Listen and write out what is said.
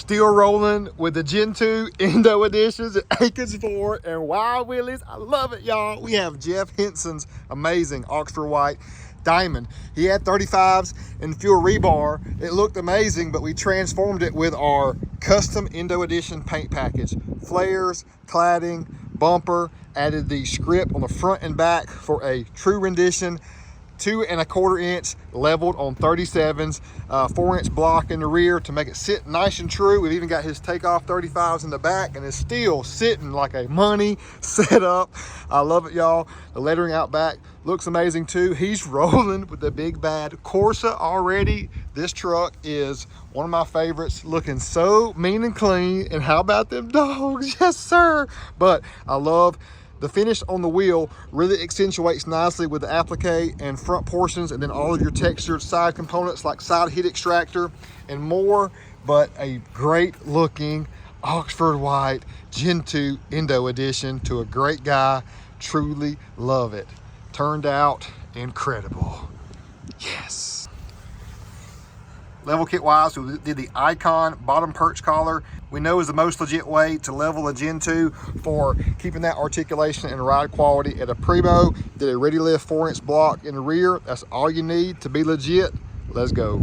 still rolling with the Gen 2 Indo editions at Akins 4 and Wild Willies. I love it, y'all. We have Jeff Henson's amazing Oxford White Diamond. He had 35s in fuel rebar. It looked amazing, but we transformed it with our custom Indo edition paint package. Flares, cladding, bumper, added the script on the front and back for a true rendition. 2 1/4 inch leveled on 37s, 4-inch block in the rear to make it sit nice and true. We've even got his takeoff 35s in the back, and it's still sitting like a money setup. I love it, y'all. The lettering out back looks amazing too. He's rolling with the big bad Corsa already. This truck is one of my favorites, looking so mean and clean. And how about them dogs? Yes, sir. But I love the finish on the wheel, really accentuates nicely with the applique and front portions, and then all of your textured side components like side heat extractor and more. But a great looking Oxford White Gen 2 Indo edition to a great guy. Truly love it. Turned out incredible. Yes. Level kit wise, we did the Icon bottom perch collar. We know is the most legit way to level a Gen 2 for keeping that articulation and ride quality at a primo. Did a ready lift 4-inch block in the rear. That's all you need to be legit. Let's go.